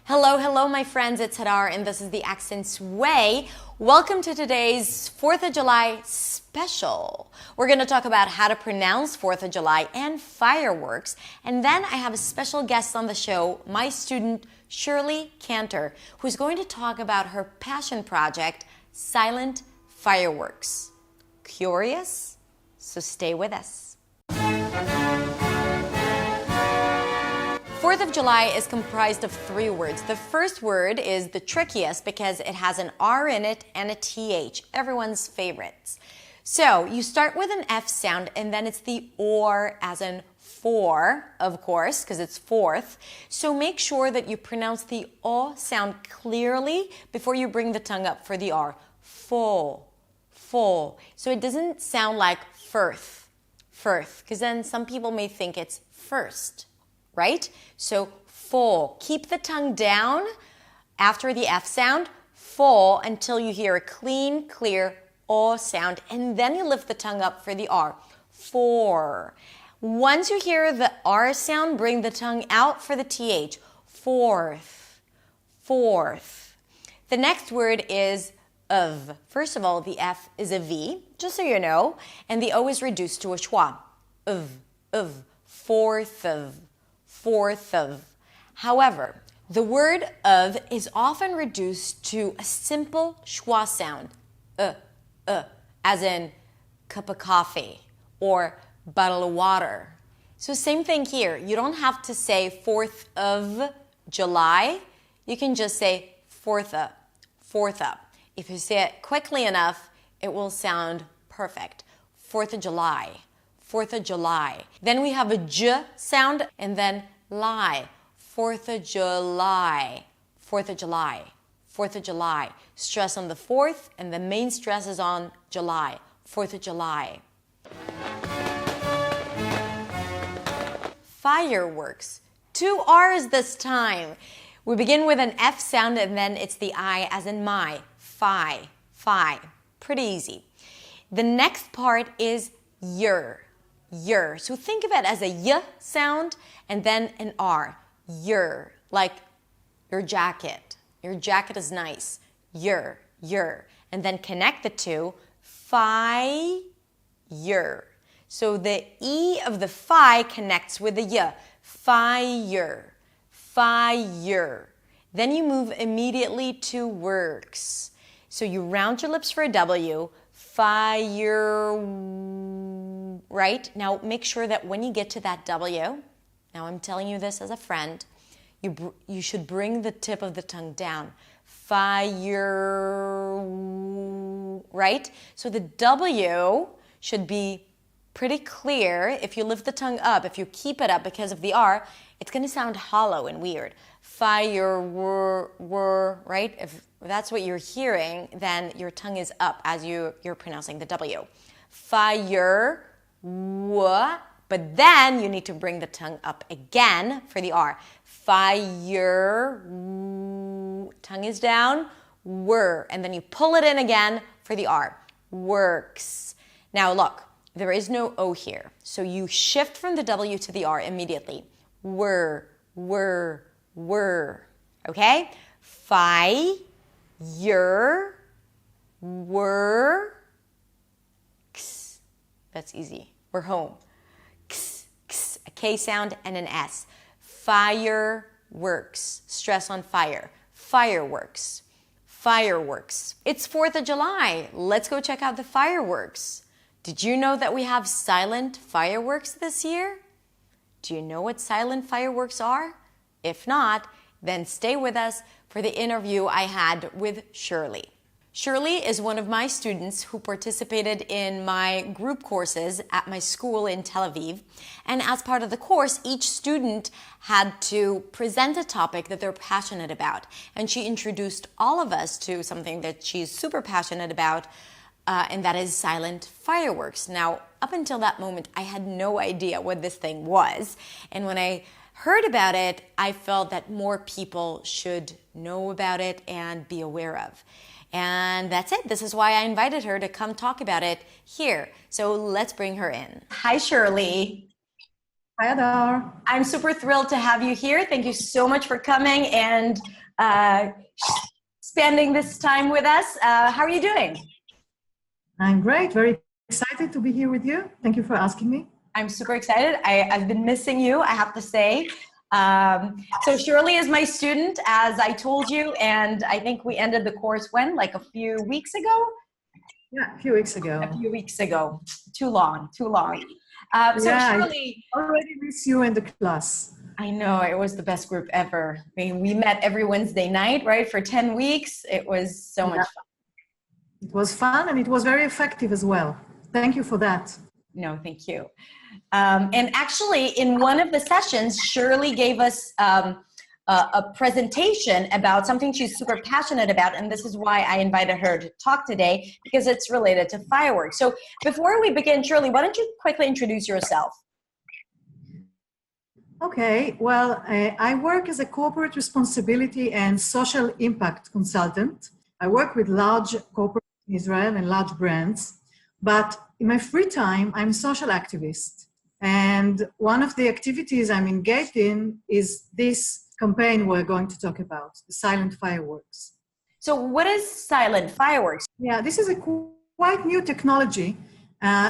Hello, hello, my friends. It's Hadar, and this is the Accents Way. Welcome to today's 4th of July special. We're going to talk about how to pronounce 4th of July and fireworks. And then I have a special guest on the show, my student, Shirley Cantor, who's going to talk about her passion project, Silent Fireworks. Curious? So stay with us. 4th of July is comprised of 3 words. The first word is the trickiest because it has an R in it and a TH, everyone's favorites. So you start with an F sound and then it's the OR as in four, of course, because it's fourth. So make sure that you pronounce the O sound clearly before you bring the tongue up for the R. Full, full. So it doesn't sound like firth, because then some people may think it's first. Right? So full. Keep the tongue down after the F sound, full, until you hear a clean, clear O sound, and then you lift the tongue up for the R. Four. Once you hear the R sound, bring the tongue out for the TH. Fourth. Fourth. The next word is of. First of all, the F is a V, just so you know, and the O is reduced to a schwa. Of. Fourth of. Fourth of. However, the word of is often reduced to a simple schwa sound, as in cup of coffee or bottle of water. So same thing here. You don't have to say 4th of July. You can just say fourth up. If you say it quickly enough, it will sound perfect. 4th of July. 4th of July. Then we have a J sound and then lie. 4th of July. 4th of July. 4th of July. Stress on the 4th and the main stress is on July. 4th of July. Fireworks. 2 R's this time. We begin with an F sound and then it's the I as in my. Fi. Pretty easy. The next part is your. So think of it as a Y sound and then an R. Your. Like your jacket. Your jacket is nice. Your. And then connect the two. Fire. So the E of the fi connects with the Y. Fire. Then you move immediately to works. So you round your lips for a W. Fire. Right? Now make sure that when you get to that W, now I'm telling you this as a friend, you should bring the tip of the tongue down. Fire. Right? So the W should be pretty clear. If you lift the tongue up, if you keep it up because of the R, it's going to sound hollow and weird. Fire, right? If that's what you're hearing, then your tongue is up as you're pronouncing the W. Fire, but then you need to bring the tongue up again for the R. Fire, tongue is down, and then you pull it in again for the R. Works. Now look, there is no O here, so you shift from the W to the R immediately. Were. Okay? Works. That's easy. We're home. A K sound and an S. Fireworks. Stress on fire. Fireworks. It's 4th of July. Let's go check out the fireworks. Did you know that we have silent fireworks this year? Do you know what silent fireworks are? If not, then stay with us for the interview I had with Shirley. Shirley is one of my students who participated in my group courses at my school in Tel Aviv. And as part of the course, each student had to present a topic that they're passionate about. And she introduced all of us to something that she's super passionate about, and that is silent fireworks. Now, up until that moment, I had no idea what this thing was. And when I heard about it, I felt that more people should know about it and be aware of. And that's it. This is why I invited her to come talk about it here. So let's bring her in. Hi, Shirley. Hi, Adar. I'm super thrilled to have you here. Thank you so much for coming and uh, spending this time with us. How are you doing? I'm great. Very excited to be here with you. Thank you for asking me. I'm super excited. I've been missing you, I have to say. So Shirley is my student, as I told you, and I think we ended the course when? Like a few weeks ago? Yeah, a few weeks ago. A few weeks ago. Too long, too long. So Yeah, Shirley, I already miss you in the class. I know it was the best group ever. I mean, we met every Wednesday night, right? For 10 weeks. It was so much fun. It was fun and it was very effective as well. Thank you for that. No, thank you. And actually, in one of the sessions, Shirley gave us a presentation about something she's super passionate about, and this is why I invited her to talk today, because it's related to fireworks. So before we begin, Shirley, why don't you quickly introduce yourself? Okay, well, I work as a corporate responsibility and social impact consultant. I work with large corporates in Israel and large brands, but in my free time, I'm a social activist. And one of the activities I'm engaged in is this campaign we're going to talk about, the silent fireworks. So what is silent fireworks? Yeah, this is a quite new technology.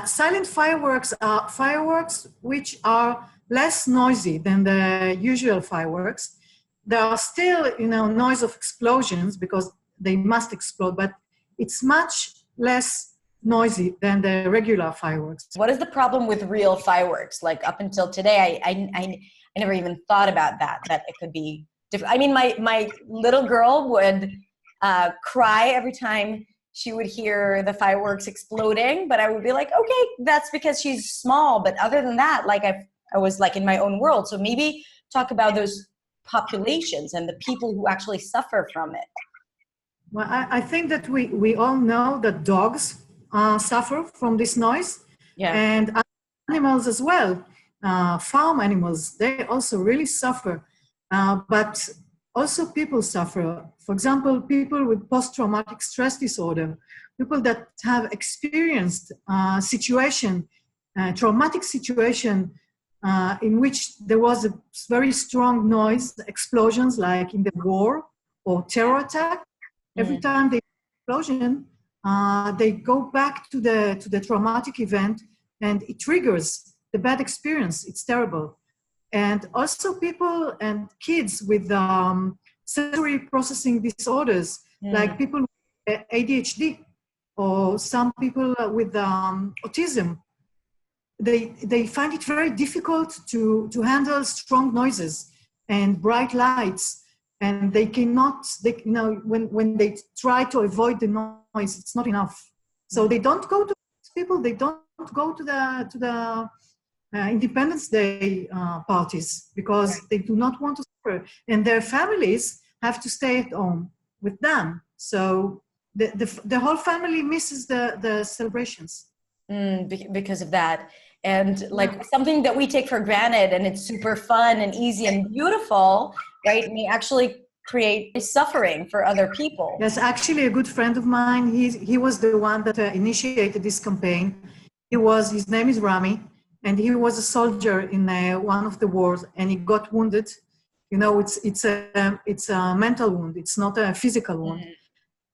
Silent fireworks are fireworks which are less noisy than the usual fireworks. There are still, noise of explosions because they must explode, but it's much less noisy than the regular fireworks. What is the problem with real fireworks? Like up until today, I never even thought about that it could be different. I mean, my little girl would cry every time she would hear the fireworks exploding, but I would be like, okay, that's because she's small. But other than that, like I was like in my own world. So maybe talk about those populations and the people who actually suffer from it. Well, I think that we all know that dogs suffer from this noise, yeah. And animals as well. Farm animals, they also really suffer, but also people suffer. For example, people with post-traumatic stress disorder, people that have experienced traumatic situation in which there was a very strong noise, explosions like in the war or terror attack. Every time they explosion, they go back to the traumatic event, and it triggers the bad experience. It's terrible. And also people and kids with sensory processing disorders, like people with ADHD or some people with autism. They find it very difficult to handle strong noises and bright lights. And they cannot, when they try to avoid the noise, it's not enough. So they don't go to people, they don't go to the Independence Day parties because they do not want to suffer. And their families have to stay at home with them. So the whole family misses the celebrations. Because of that. And like something that we take for granted and it's super fun and easy and beautiful, right, may actually create suffering for other people. Yes, actually a good friend of mine, he was the one that initiated this campaign. His name is Rami, and he was a soldier in one of the wars, and he got wounded. It's a mental wound, it's not a physical wound.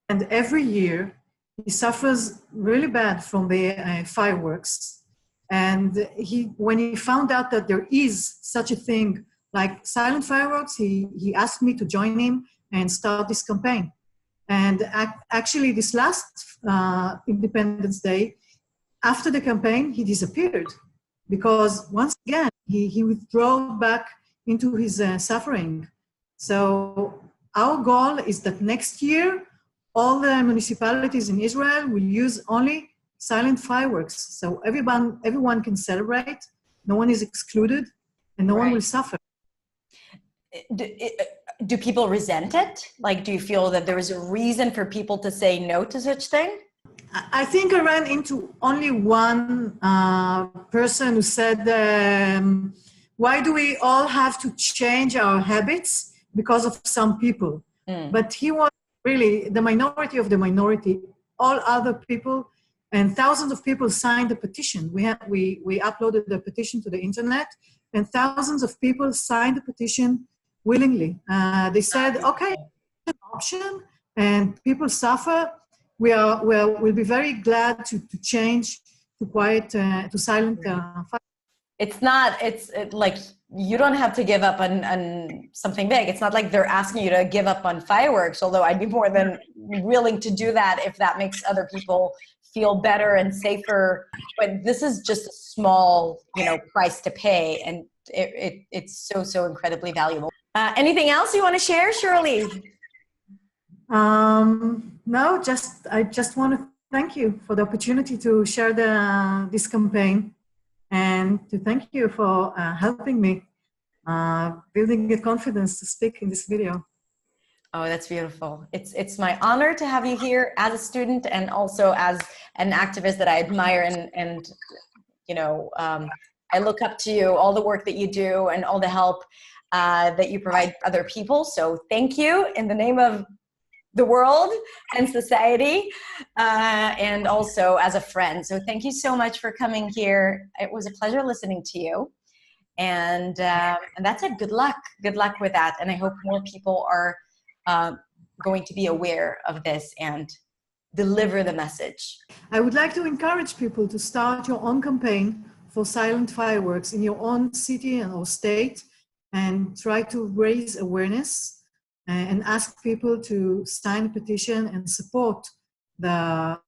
And every year he suffers really bad from the fireworks. And when he found out that there is such a thing like silent fireworks, he asked me to join him and start this campaign. And actually this last Independence Day, after the campaign, he disappeared because once again, he withdrew back into his suffering. So our goal is that next year, all the municipalities in Israel will use only silent fireworks. So everyone can celebrate, no one is excluded, and no one will suffer. Do people resent it? Like, do you feel that there is a reason for people to say no to such thing? I think I ran into only one person who said, why do we all have to change our habits because of some people? But he was really the minority of the minority. All other people and thousands of people signed the petition. We uploaded the petition to the internet, and thousands of people signed the petition willingly. They said, okay, option, and people suffer. We'll be very glad to change to quiet, to silent fire. It's like you don't have to give up on something big. It's not like they're asking you to give up on fireworks, although I'd be more than willing to do that if that makes other people feel better and safer. But this is just a small, price to pay, and it's so incredibly valuable. Anything else you want to share, Shirley? No, I just want to thank you for the opportunity to share this campaign, and to thank you for helping me building the confidence to speak in this video. Oh, that's beautiful. It's my honor to have you here as a student and also as an activist that I admire, and I look up to you, all the work that you do and all the help that you provide other people. So thank you in the name of the world and society, and also as a friend. So thank you so much for coming here. It was a pleasure listening to you. And that's it. Good luck with that. And I hope more people are going to be aware of this and deliver the message. I would like to encourage people to start your own campaign for silent fireworks in your own city or state, and try to raise awareness and ask people to sign a petition and support the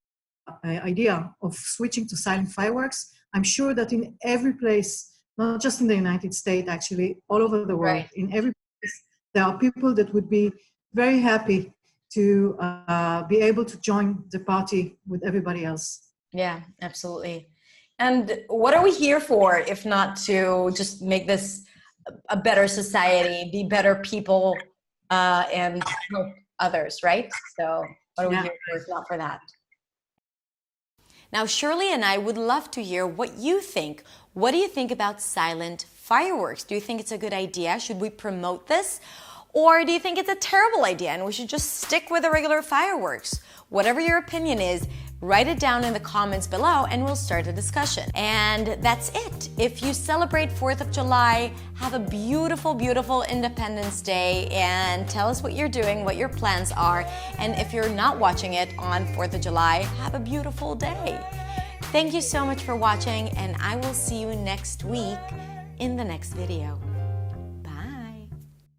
idea of switching to silent fireworks. I'm sure that in every place, not just in the United States, actually, all over the world, right, in every place, there are people that would be very happy to be able to join the party with everybody else. Yeah, absolutely. And what are we here for if not to just make this a better society, be better people, and help others, right? So what are we here for if not for that? Now, Shirley and I would love to hear what you think. What do you think about silent fireworks? Do you think it's a good idea? Should we promote this? Or do you think it's a terrible idea and we should just stick with the regular fireworks? Whatever your opinion is, write it down in the comments below and we'll start a discussion. And that's it. If you celebrate 4th of July, have a beautiful, beautiful Independence Day, and tell us what you're doing, what your plans are. And if you're not watching it on 4th of July, have a beautiful day. Thank you so much for watching, and I will see you next week in the next video.